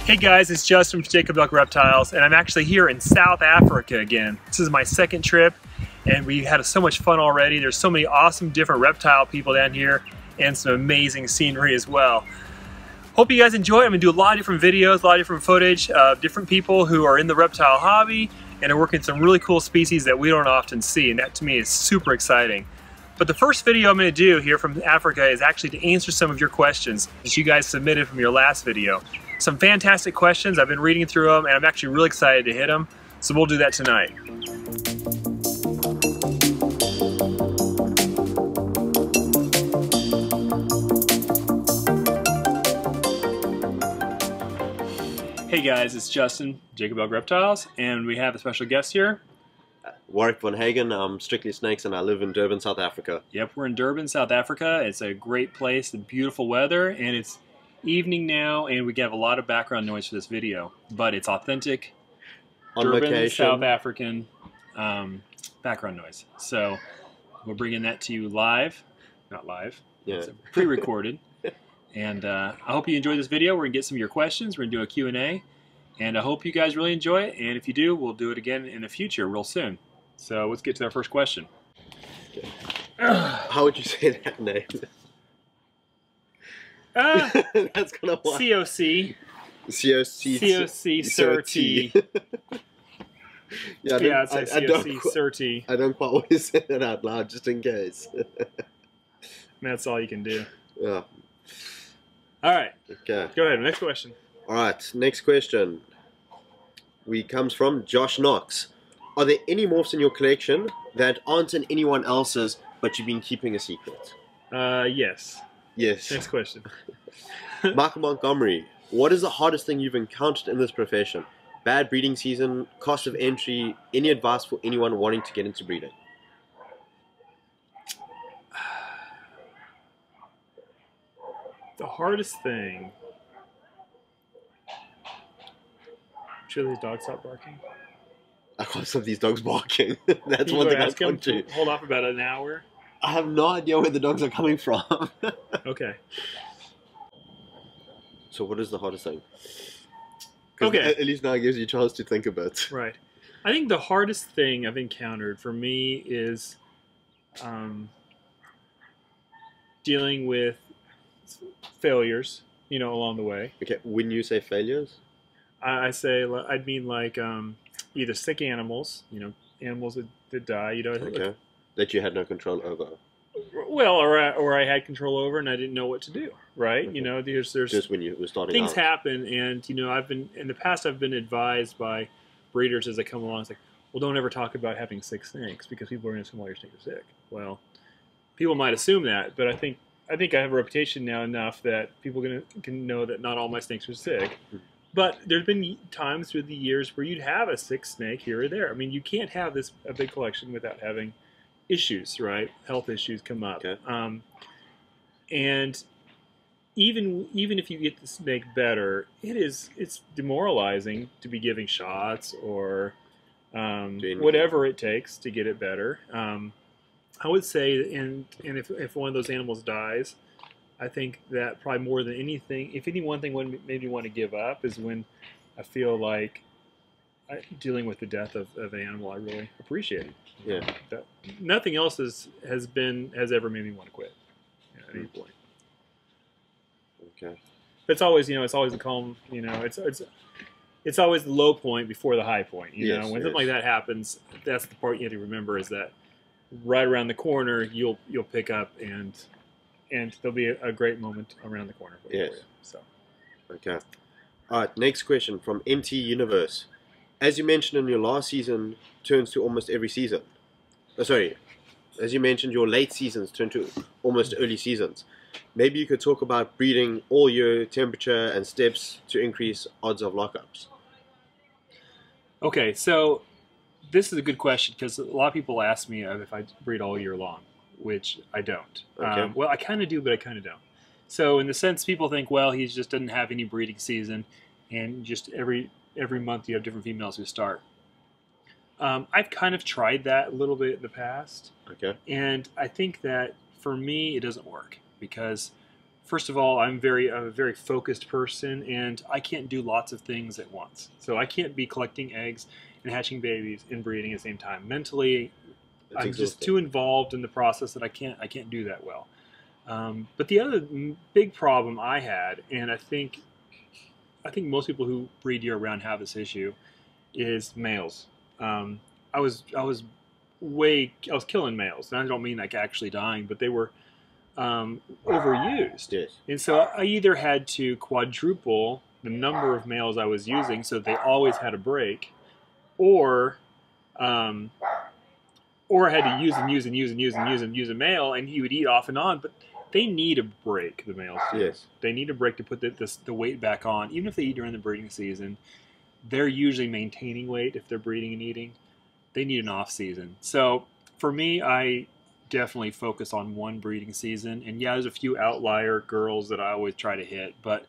Hey guys, it's Justin from Kobylka Reptiles, and I'm actually here in South Africa again. This is my second trip, and we had so much fun already. There's so many awesome different reptile people down here, and some amazing scenery as well. Hope you guys enjoy. I'm gonna do a lot of different videos, a lot of different footage of different people who are in the reptile hobby and are working some really cool species that we don't often see, and that to me is super exciting. But the first video I'm going to do here from Africa is actually to answer some of your questions that you guys submitted from your last video. Some fantastic questions. I've been reading through them and I'm actually really excited to hit them. So we'll do that tonight. Hey guys, it's Justin, Kobylka Reptiles, and we have a special guest here. Warwick von Hagen. I'm Strictly Snakes and I live in Durban, South Africa. Yep, we're in Durban, South Africa. It's a great place, beautiful weather, and it's evening now, and we have a lot of background noise for this video, but it's authentic On Durban, location. South African background noise. So we're bringing that to you live, not live, Yeah. it's pre-recorded. And I hope you enjoy this video. We're going to get some of your questions. We're going to do a Q&A, and I hope you guys really enjoy it, and if you do, we'll do it again in the future real soon. So let's get to our first question. Okay. How would you say that name? That's kind of what. COC. COC. Surti. Yeah, I'd say COC Surti. I don't quite want to say that out loud just in case. That's all you can do. Yeah. All right. Okay. Go ahead. Next question. All right. Next question. Comes from Josh Knox. Are there any morphs in your collection that aren't in anyone else's, but you've been keeping a secret? Yes. Yes. Next question. Michael Montgomery, what is the hardest thing you've encountered in this profession? Bad breeding season, cost of entry, any advice for anyone wanting to get into breeding? The hardest thing. Should these dogs stop barking? I can't stop these dogs barking. That's You one go thing I ask them can't do. to hold off about an hour. I have no idea where the dogs are coming from. Okay. So what is the hardest thing? 'Cause Okay. At least now it gives you a chance to think a bit. Right. I think the hardest thing I've encountered for me is dealing with failures, along the way. Okay, when you say failures? I'd mean like either sick animals, animals that die, Okay. That you had no control over. Well, or I had control over and I didn't know what to do, right? Okay. There's Just when you were starting things out. happen, and in the past I've been advised by breeders as they come along. It's like, well, don't ever talk about having sick snakes because people are going to assume all your snakes are sick. Well, people might assume that, but I think I have a reputation now enough that people can know that not all my snakes are sick. But there's been times through the years where you'd have a sick snake here or there. I mean, you can't have a big collection without having issues, right? Health issues come up. Okay. And even if you get the snake better, it's demoralizing to be giving shots or whatever it takes to get it better. I would say, and if one of those animals dies, I think that probably more than anything, if any one thing made me want to give up is when I feel like dealing with the death of an animal I really appreciate. Yeah. That, nothing else has ever made me want to quit at any point. Okay. But it's always a calm. It's always the low point before the high point. When something like that happens, that's the part you have to remember is that right around the corner you'll pick up and there'll be a great moment around the corner for you. So. Okay. All right. Next question from MT Universe. As you mentioned in your last season, turns to almost every season. As you mentioned, your late seasons turn to almost early seasons. Maybe you could talk about breeding all year, temperature, and steps to increase odds of lockups. Okay, so this is a good question because a lot of people ask me if I breed all year long, which I don't. Okay. Well, I kind of do, but I kind of don't. So in the sense, people think, well, he just doesn't have any breeding season, and just every month you have different females who start. I've kind of tried that a little bit in the past. Okay. And I think that for me, it doesn't work because first of all, I'm a very focused person, and I can't do lots of things at once. So I can't be collecting eggs and hatching babies and breeding at the same time. Mentally, I'm just too involved in the process that I can't do that well. But the other big problem I had, and I think most people who breed year round have this issue, is males. I was killing males, and I don't mean like actually dying, but they were overused. Yes. And so I either had to quadruple the number of males I was using so that they always had a break, or I had to use a male, and he would eat off and on. But they need a break, the males do. Yes. They need a break to put the weight back on. Even if they eat during the breeding season, they're usually maintaining weight if they're breeding and eating. They need an off season. So for me, I definitely focus on one breeding season. And yeah, there's a few outlier girls that I always try to hit, but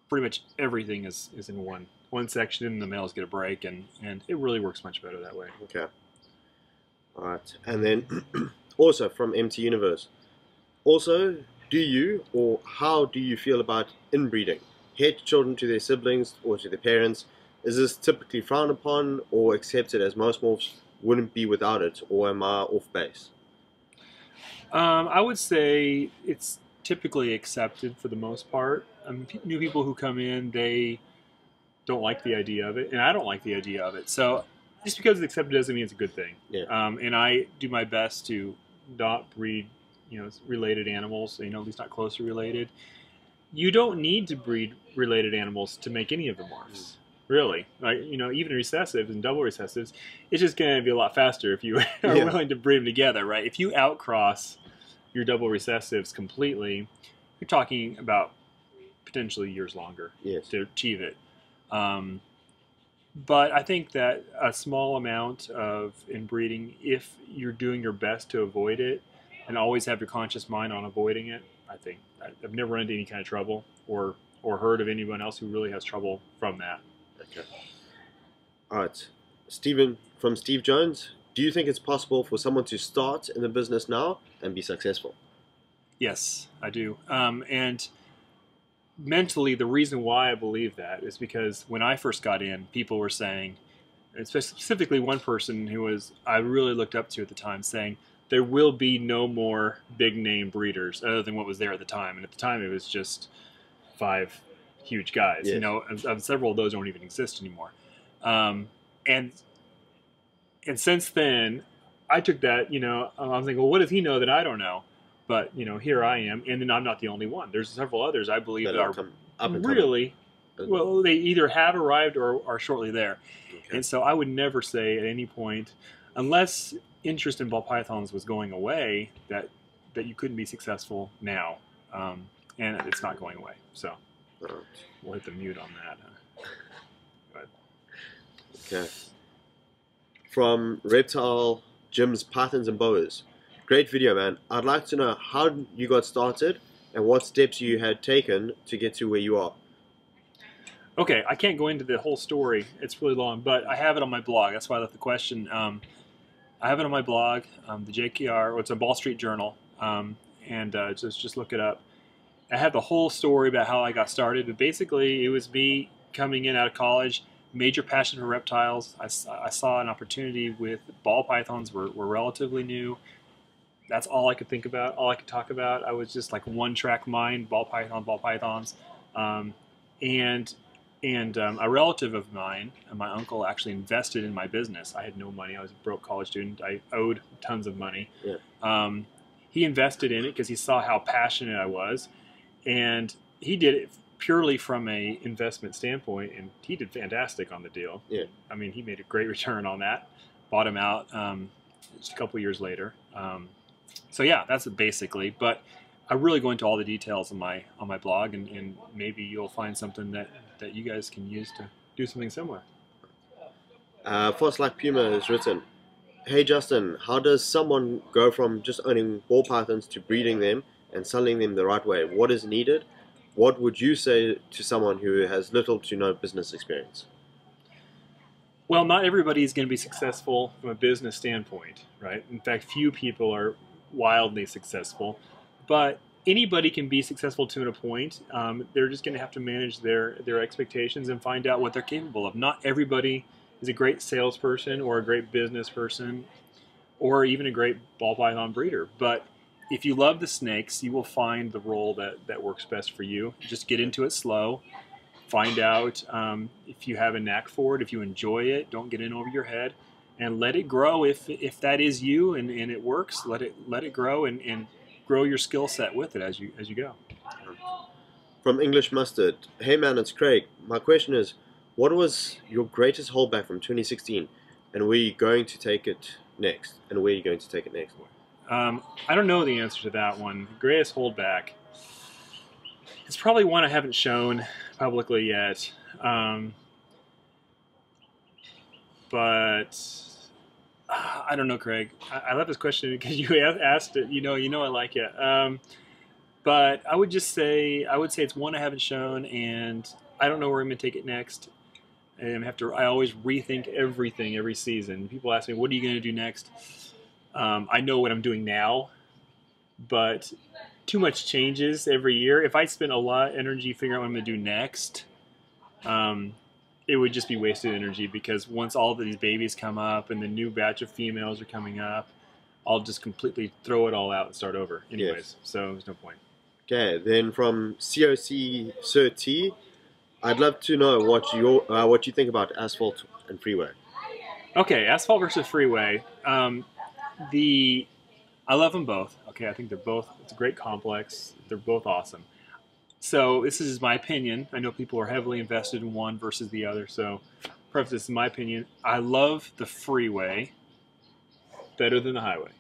pretty much everything is in one section, and the males get a break, and it really works much better that way. Okay. All right. And then also from MT Universe, also, do you or how do you feel about inbreeding? Het children to their siblings or to their parents? Is this typically frowned upon or accepted, as most morphs wouldn't be without it, or am I off base? I would say it's typically accepted for the most part. New people who come in, they don't like the idea of it, and I don't like the idea of it. So just because it's accepted doesn't mean it's a good thing. Yeah. And I do my best to not breed, related animals, at least not closely related. You don't need to breed related animals to make any of the morphs, really. Like, even recessives and double recessives, it's just going to be a lot faster if you are willing to breed them together, right? If you outcross your double recessives completely, you're talking about potentially years longer to achieve it. But I think that a small amount of inbreeding, if you're doing your best to avoid it and always have your conscious mind on avoiding it, I think I've never run into any kind of trouble or heard of anyone else who really has trouble from that. Okay. All right. Stephen, from Steve Jones, do you think it's possible for someone to start in the business now and be successful? Yes, I do. And mentally, the reason why I believe that is because when I first got in, people were saying, and specifically one person who I really looked up to at the time, saying, there will be no more big name breeders other than what was there at the time. And at the time, it was just 5 huge guys. Yes. And several of those don't even exist anymore. And since then, I took that, I was thinking, well, what does he know that I don't know? But, here I am, and then I'm not the only one. There's several others I believe that are really, well, they either have arrived or are shortly there. Okay. And so I would never say at any point, unless interest in ball pythons was going away, that you couldn't be successful now. And it's not going away. So we'll hit the mute on that. Okay. From Reptile Jim's Pythons and Boas. Great video, man. I'd like to know how you got started and what steps you had taken to get to where you are. Okay, I can't go into the whole story. It's really long, but I have it on my blog. That's why I left the question. I have it on my blog, the JKR, or it's a Ball Street Journal, and just look it up. I have the whole story about how I got started, but basically it was me coming in out of college, major passion for reptiles. I saw an opportunity with ball pythons were relatively new. That's all I could think about, all I could talk about. I was just like one-track mind, ball pythons. And a relative of mine, my uncle, actually invested in my business. I had no money. I was a broke college student. I owed tons of money. Yeah. He invested in it because he saw how passionate I was. And he did it purely from a investment standpoint, and he did fantastic on the deal. Yeah. I mean, he made a great return on that. Bought him out just a couple years later. So yeah, that's it basically. But I really go into all the details on my blog, and maybe you'll find something that you guys can use to do something similar. Fast Like Puma has written, "Hey Justin, how does someone go from just owning ball pythons to breeding them and selling them the right way? What is needed? What would you say to someone who has little to no business experience?" Well, not everybody is going to be successful from a business standpoint, right? In fact, few people are wildly successful. But anybody can be successful to a point. They're just going to have to manage their expectations and find out what they're capable of. Not everybody is a great salesperson or a great business person or even a great ball python breeder. But if you love the snakes, you will find the role that works best for you. Just get into it slow. Find out if you have a knack for it, if you enjoy it. Don't get in over your head, and let it grow. If that is you and it works, let it grow and grow your skill set with it as you go. From English Mustard, hey man, it's Craig. My question is, what was your greatest holdback from 2016, and where are you going to take it next? I don't know the answer to that one. The greatest holdback. It's probably one I haven't shown publicly yet, but I don't know, Craig. I love this question because you asked it. You know I like it. But I would say it's one I haven't shown, and I don't know where I'm going to take it next. And I always rethink everything every season. People ask me, what are you going to do next? I know what I'm doing now, but too much changes every year. If I spend a lot of energy figuring out what I'm going to do next, it would just be wasted energy, because once all of these babies come up and the new batch of females are coming up, I'll just completely throw it all out and start over anyways. Yes. So there's no point. Okay, then from COC Sir T, I'd love to know what you think about Asphalt and Freeway. Okay, Asphalt versus Freeway. I love them both. Okay, I think they're both, it's a great complex. They're both awesome. So this is my opinion. I know people are heavily invested in one versus the other, so preface this is my opinion. I love the Freeway better than the Highway.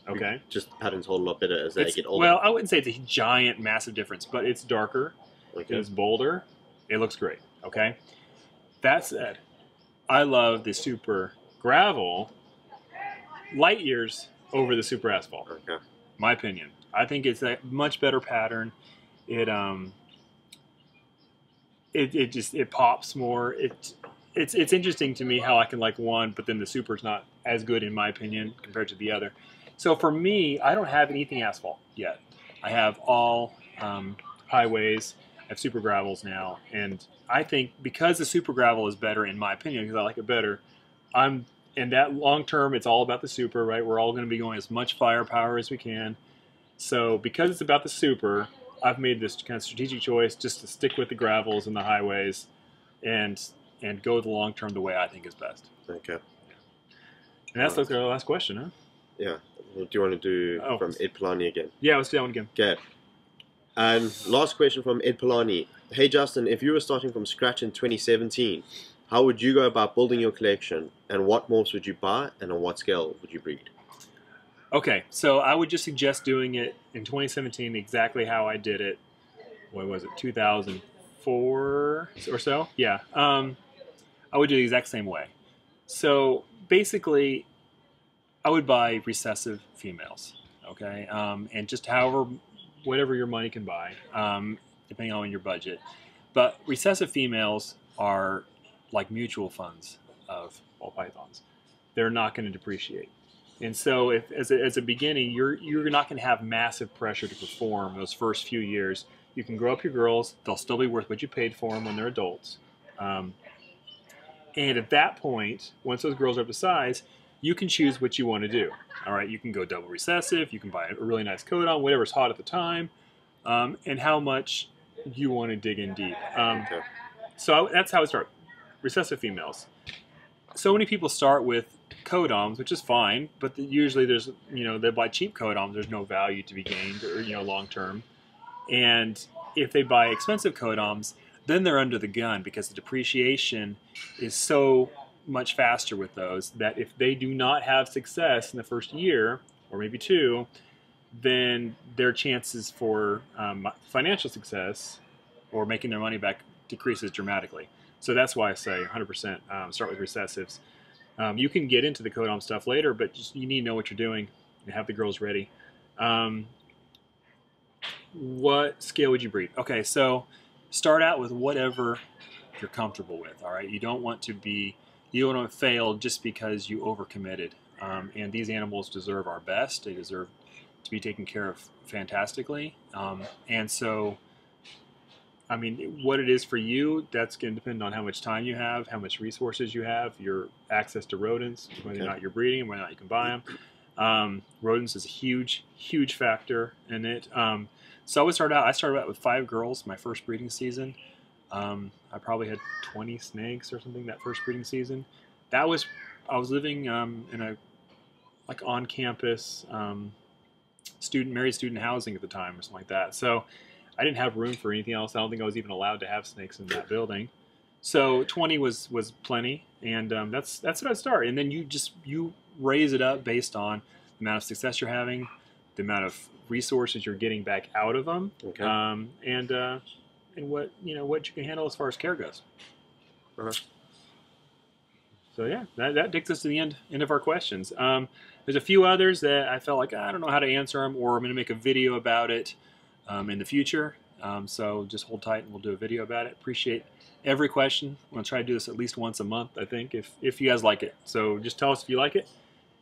Okay? Just patterns hold a lot better as they get older. Well, I wouldn't say it's a giant, massive difference, but it's darker. Okay. It's bolder. It looks great. Okay? That said, I love the Super Gravel light years over the Super Asphalt. Okay. My opinion. I think it's a much better pattern. It pops more. It's interesting to me how I can like one, but then the Super's not as good in my opinion compared to the other. So for me, I don't have anything Asphalt yet. I have all Highways. I have Super Gravels now, and I think because the Super Gravel is better in my opinion, because I like it better, and that long term, it's all about the Super, right? We're all going to be going as much firepower as we can. So because it's about the Super, I've made this kind of strategic choice just to stick with the Gravels and the Highways, and go the long term the way I think is best. Okay. And that's our last question, huh? Yeah. Do you want to do from Ed Polani again? Yeah, let's do that one again. Okay. Last question from Ed Polani. Hey Justin, if you were starting from scratch in 2017, how would you go about building your collection, and what morphs would you buy, and on what scale would you breed? Okay, so I would just suggest doing it in 2017 exactly how I did it. What was it, 2004 or so? Yeah. I would do the exact same way. So basically, I would buy recessive females, okay? And just whatever your money can buy, depending on your budget. But recessive females are like mutual funds of ball pythons. They're not going to depreciate. And so if as a beginning, you're not going to have massive pressure to perform those first few years. You can grow up your girls. They'll still be worth what you paid for them when they're adults. And at that point, once those girls are up to size, you can choose what you want to do. All right, you can go double recessive. You can buy a really nice codon, whatever's hot at the time, and how much you want to dig in deep. So that's how I start. Recessive females. So many people start with codoms, which is fine, but usually there's, they buy cheap codoms. There's no value to be gained, or long term. And if they buy expensive codoms, then they're under the gun because the depreciation is so much faster with those that if they do not have success in the first year or maybe two, then their chances for financial success or making their money back decreases dramatically. So that's why I say 100% start with recessives. You can get into the codom stuff later, but you need to know what you're doing and have the girls ready. What scale would you breed? Okay, so start out with whatever you're comfortable with. All right, you don't want to fail just because you overcommitted. And these animals deserve our best. They deserve to be taken care of fantastically. And so, I mean, what it is for you, that's going to depend on how much time you have, how much resources you have, your access to rodents, whether or not you're breeding, whether or not you can buy them. Rodents is a huge, huge factor in it. So I started out with 5 girls my first breeding season. I probably had 20 snakes or something that first breeding season. I was living in a like on campus married student housing at the time or something like that. So I didn't have room for anything else. I don't think I was even allowed to have snakes in that building. So 20 was plenty, and that's what I started. And then you raise it up based on the amount of success you're having, the amount of resources you're getting back out of them, Okay. And what you can handle as far as care goes. So yeah, that takes us to the end of our questions. There's a few others that I felt like I don't know how to answer them, or I'm going to make a video about it in the future. So just hold tight and we'll do a video about it. Appreciate every question. I'm going to try to do this at least once a month, I think, if you guys like it. So just tell us if you like it,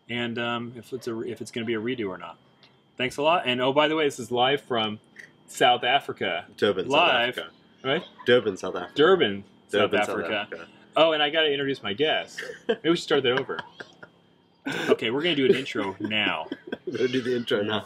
and if it's going to be a redo or not. Thanks a lot. And oh, by the way, this is live from South Africa. Durban, live, South Africa. Right? Durban, South Africa. Durban, South South Africa. Africa. Oh, and I got to introduce my guest. Maybe we should start that over. Okay, we're going to do an intro now. We're going to do the intro now.